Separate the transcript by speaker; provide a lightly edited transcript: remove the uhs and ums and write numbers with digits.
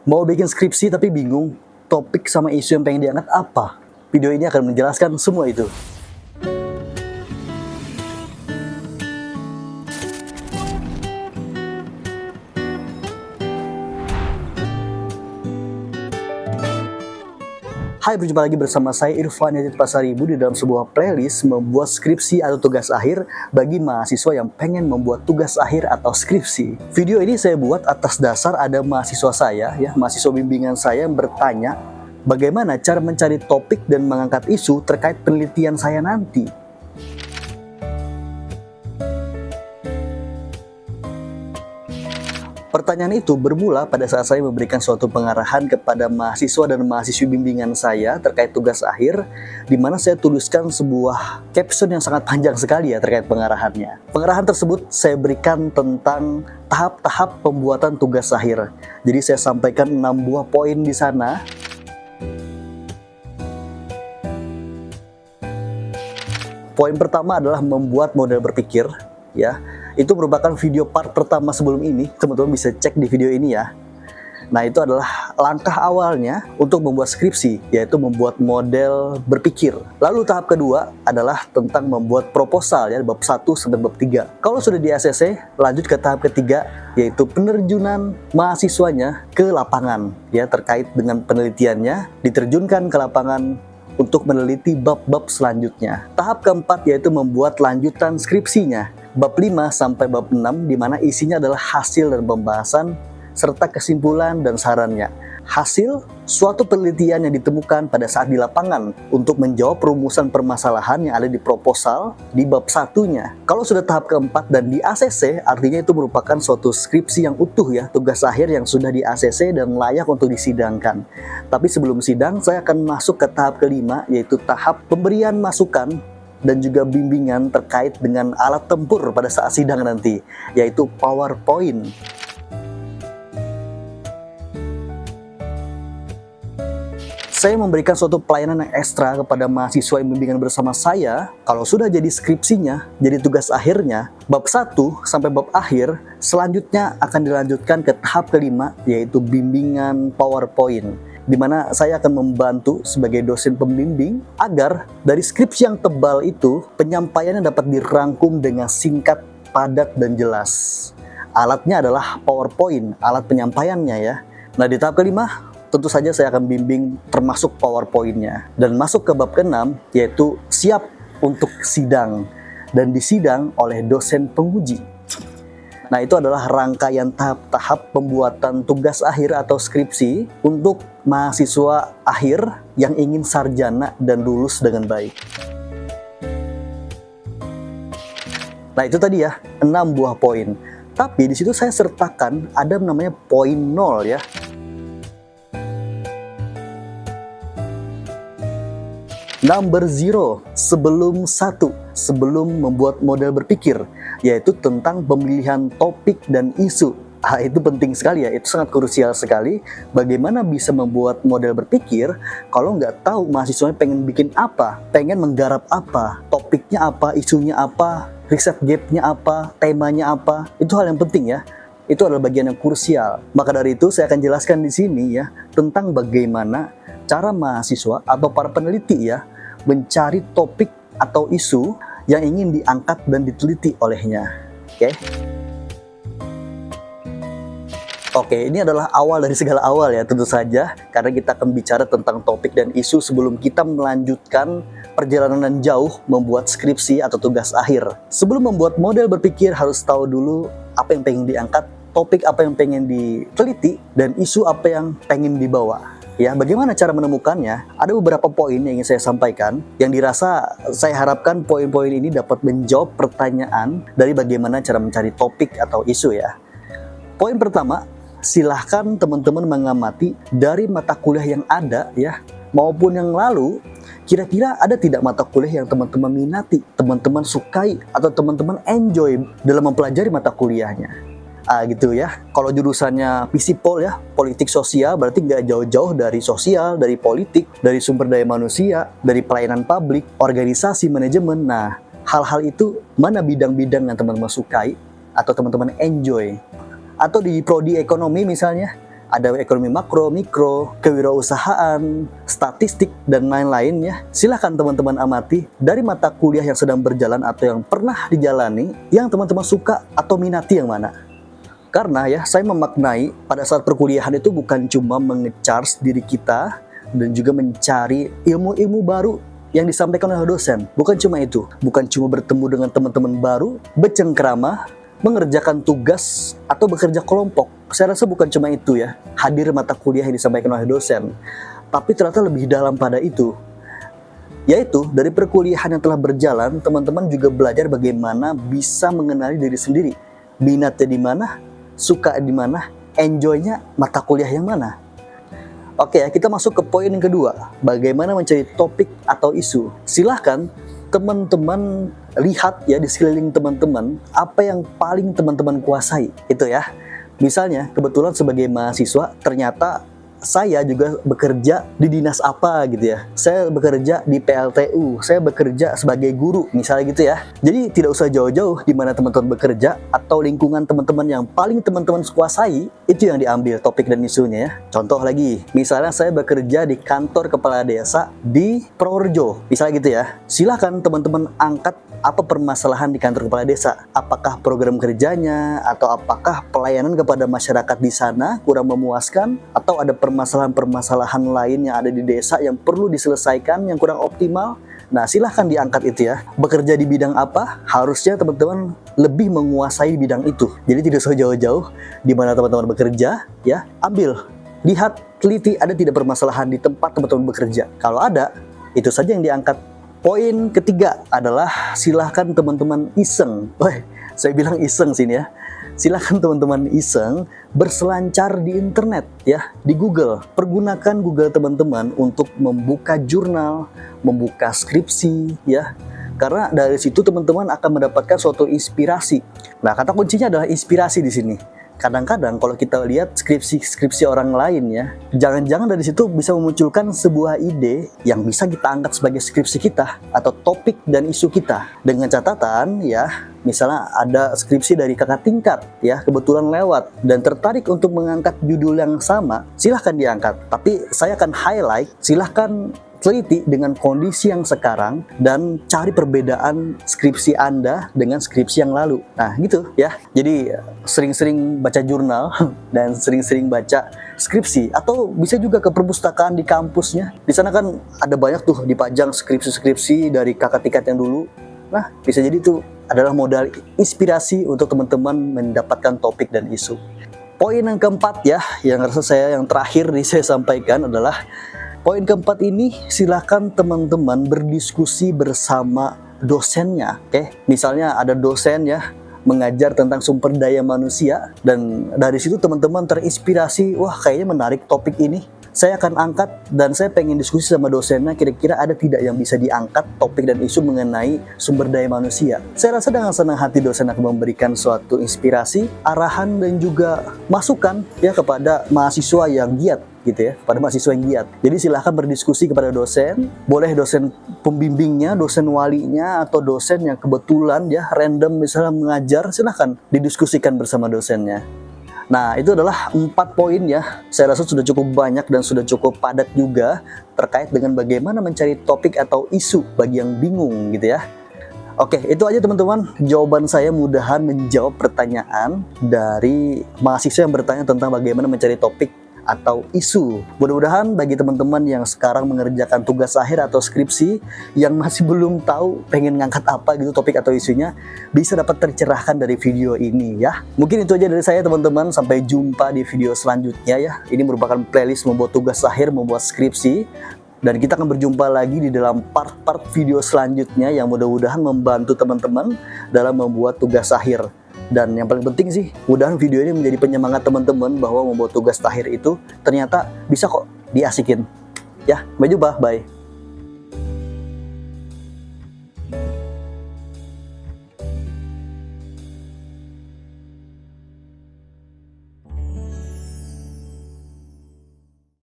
Speaker 1: Mau bikin skripsi tapi bingung, topik sama isu yang pengen diangkat apa? Video ini akan menjelaskan semua itu. Hai, berjumpa lagi bersama saya Irfan Yadid Pasaribu di dalam sebuah playlist membuat skripsi atau tugas akhir bagi mahasiswa yang pengen membuat tugas akhir atau skripsi. Video ini saya buat atas dasar ada mahasiswa saya, mahasiswa bimbingan saya yang bertanya bagaimana cara mencari topik dan mengangkat isu terkait penelitian saya nanti. Pertanyaan itu bermula pada saat saya memberikan suatu pengarahan kepada mahasiswa dan mahasiswi bimbingan saya terkait tugas akhir, di mana saya tuliskan sebuah caption yang sangat panjang sekali terkait pengarahannya. Pengarahan tersebut saya berikan tentang tahap-tahap pembuatan tugas akhir. Jadi saya sampaikan 6 buah poin di sana. Poin pertama adalah membuat model berpikir, Itu merupakan video part pertama sebelum ini, teman-teman bisa cek di video ini ya. Nah, itu adalah langkah awalnya untuk membuat skripsi, yaitu membuat model berpikir. Lalu tahap kedua adalah tentang membuat proposal bab 1 sampai bab 3. Kalau sudah di ACC, lanjut ke tahap ketiga, yaitu penerjunan mahasiswanya ke lapangan terkait dengan penelitiannya, diterjunkan ke lapangan untuk meneliti bab-bab selanjutnya. Tahap keempat yaitu membuat lanjutan skripsinya, bab 5 sampai bab 6, di mana isinya adalah hasil dan pembahasan serta kesimpulan dan sarannya. Hasil suatu penelitian yang ditemukan pada saat di lapangan untuk menjawab rumusan permasalahan yang ada di proposal di bab satunya. Kalau sudah tahap keempat dan di ACC, artinya itu merupakan suatu skripsi yang utuh tugas akhir yang sudah di ACC dan layak untuk disidangkan. Tapi sebelum sidang, saya akan masuk ke tahap kelima, yaitu tahap pemberian masukan dan juga bimbingan terkait dengan alat tempur pada saat sidang nanti, yaitu PowerPoint. Saya memberikan suatu pelayanan yang ekstra kepada mahasiswa yang bimbingan bersama saya. Kalau sudah jadi skripsinya, jadi tugas akhirnya, bab 1 sampai bab akhir, selanjutnya akan dilanjutkan ke tahap kelima, yaitu bimbingan PowerPoint, di mana saya akan membantu sebagai dosen pembimbing agar dari skripsi yang tebal itu, penyampaiannya dapat dirangkum dengan singkat, padat, dan jelas. Alatnya adalah PowerPoint, alat penyampaiannya Nah, di tahap kelima, tentu saja saya akan bimbing termasuk PowerPoint-nya. Dan masuk ke bab ke-6, yaitu siap untuk sidang. Dan disidang oleh dosen penguji. Nah, itu adalah rangkaian tahap-tahap pembuatan tugas akhir atau skripsi untuk mahasiswa akhir yang ingin sarjana dan lulus dengan baik. Nah, itu tadi 6 buah poin. Tapi di situ saya sertakan ada namanya poin 0 Number 0, sebelum 1, sebelum membuat model berpikir, yaitu tentang pemilihan topik dan isu. Itu penting sekali itu sangat krusial sekali. Bagaimana bisa membuat model berpikir kalau nggak tahu mahasiswanya pengen bikin apa, pengen menggarap apa, topiknya apa, isunya apa, riset gapnya apa, temanya apa. Itu hal yang penting Itu adalah bagian yang krusial. Maka dari itu saya akan jelaskan di sini tentang bagaimana cara mahasiswa atau para peneliti mencari topik atau isu yang ingin diangkat dan diteliti olehnya. Oke, ini adalah awal dari segala awal tentu saja, karena kita akan bicara tentang topik dan isu sebelum kita melanjutkan perjalanan jauh membuat skripsi atau tugas akhir. Sebelum membuat model berpikir harus tahu dulu apa yang pengen diangkat, topik apa yang pengen diteliti, dan isu apa yang pengen dibawa. Bagaimana cara menemukannya? Ada beberapa poin yang ingin saya sampaikan, yang dirasa saya harapkan poin-poin ini dapat menjawab pertanyaan dari bagaimana cara mencari topik atau isu Poin pertama, silahkan teman-teman mengamati dari mata kuliah yang ada maupun yang lalu, kira-kira ada tidak mata kuliah yang teman-teman minati, teman-teman sukai, atau teman-teman enjoy dalam mempelajari mata kuliahnya. Kalau jurusannya Fisipol politik sosial, berarti nggak jauh-jauh dari sosial, dari politik, dari sumber daya manusia, dari pelayanan publik, organisasi, manajemen. Nah, hal-hal itu mana bidang-bidang yang teman-teman sukai atau teman-teman enjoy? Atau di prodi ekonomi misalnya, Ada ekonomi makro, mikro, kewirausahaan, statistik, dan lain-lain ya. Silahkan teman-teman amati dari mata kuliah yang sedang berjalan atau yang pernah dijalani, yang teman-teman suka atau minati yang mana. Karena ya, saya memaknai pada saat perkuliahan itu bukan cuma menge-charge diri kita dan juga mencari ilmu-ilmu baru yang disampaikan oleh dosen. Bukan cuma itu, bukan cuma bertemu dengan teman-teman baru, bercengkrama, mengerjakan tugas atau bekerja kelompok. Saya rasa bukan cuma itu ya, hadir mata kuliah yang disampaikan oleh dosen. Tapi ternyata lebih dalam pada itu. Yaitu dari perkuliahan yang telah berjalan, teman-teman juga belajar bagaimana bisa mengenali diri sendiri. Minatnya di mana, suka di mana, enjoy-nya mata kuliah yang mana. Oke ya, kita masuk ke poin yang kedua. Bagaimana mencari topik atau isu. Silahkan teman-teman lihat ya di sekeliling teman-teman apa yang paling teman-teman kuasai itu ya. Misalnya kebetulan sebagai mahasiswa ternyata saya juga bekerja di dinas apa gitu ya. Saya bekerja di PLTU, saya bekerja sebagai guru misalnya gitu ya. Jadi tidak usah jauh-jauh di mana teman-teman bekerja atau lingkungan teman-teman yang paling teman-teman kuasai, itu yang diambil topik dan isunya ya. Contoh lagi, misalnya saya bekerja di kantor kepala desa di Purworejo, misalnya gitu ya. Silahkan teman-teman angkat apa permasalahan di kantor kepala desa. Apakah program kerjanya atau apakah pelayanan kepada masyarakat di sana kurang memuaskan, atau ada permasalahan-permasalahan lain yang ada di desa yang perlu diselesaikan, yang kurang optimal. Nah, silahkan diangkat itu ya. Bekerja di bidang apa, harusnya teman-teman lebih menguasai bidang itu. Jadi tidak usah jauh-jauh di mana teman-teman bekerja ya. Ambil, lihat, teliti ada tidak permasalahan di tempat teman-teman bekerja. Kalau ada, itu saja yang diangkat. Poin ketiga adalah silahkan teman-teman iseng. Saya bilang iseng sini ya. Silahkan teman-teman iseng berselancar di internet ya, di Google. Pergunakan Google teman-teman untuk membuka jurnal, membuka skripsi ya. Karena dari situ teman-teman akan mendapatkan suatu inspirasi. Nah, kata kuncinya adalah inspirasi di sini. Kadang-kadang kalau kita lihat skripsi orang lain ya, jangan-jangan dari situ bisa memunculkan sebuah ide yang bisa kita angkat sebagai skripsi kita atau topik dan isu kita. Dengan catatan ya, misalnya ada skripsi dari kakak tingkat ya, kebetulan lewat dan tertarik untuk mengangkat judul yang sama, silahkan diangkat. Tapi saya akan highlight, silahkan teliti dengan kondisi yang sekarang dan cari perbedaan skripsi Anda dengan skripsi yang lalu. Nah gitu ya. Jadi sering-sering baca jurnal dan sering-sering baca skripsi, atau bisa juga ke perpustakaan di kampusnya. Di sana kan ada banyak tuh dipajang skripsi-skripsi dari kakak tingkat yang dulu. Nah, bisa jadi itu adalah modal inspirasi untuk teman-teman mendapatkan topik dan isu. Poin yang keempat ya, yang rasa saya yang terakhir nih saya sampaikan adalah poin keempat ini, silakan teman-teman berdiskusi bersama dosennya. Oke, misalnya ada dosen ya mengajar tentang sumber daya manusia, dan dari situ teman-teman terinspirasi, wah kayaknya menarik topik ini. Saya akan angkat dan saya pengen diskusi sama dosennya, kira-kira ada tidak yang bisa diangkat topik dan isu mengenai sumber daya manusia. Saya rasa dengan senang hati dosen akan memberikan suatu inspirasi, arahan dan juga masukan ya kepada mahasiswa yang giat gitu ya, pada mahasiswa yang giat. Jadi silahkan berdiskusi kepada dosen, boleh dosen pembimbingnya, dosen walinya, atau dosen yang kebetulan ya random misalnya mengajar, silahkan didiskusikan bersama dosennya. Nah, itu adalah 4 poin ya. Saya rasa sudah cukup banyak dan sudah cukup padat juga terkait dengan bagaimana mencari topik atau isu bagi yang bingung gitu ya. Oke, itu aja teman-teman. Jawaban saya mudahan menjawab pertanyaan dari mahasiswa yang bertanya tentang bagaimana mencari topik atau isu. Mudah-mudahan bagi teman-teman yang sekarang mengerjakan tugas akhir atau skripsi, yang masih belum tahu pengen ngangkat apa gitu topik atau isunya, bisa dapat tercerahkan dari video ini ya. Mungkin itu aja dari saya teman-teman. Sampai jumpa di video selanjutnya ya. Ini merupakan playlist membuat tugas akhir, membuat skripsi. Dan kita akan berjumpa lagi di dalam part-part video selanjutnya yang mudah-mudahan membantu teman-teman dalam membuat tugas akhir. Dan yang paling penting sih, mudah-mudahan video ini menjadi penyemangat teman-teman bahwa membuat tugas akhir itu ternyata bisa kok diasikin. Ya, sampai jumpa, bye.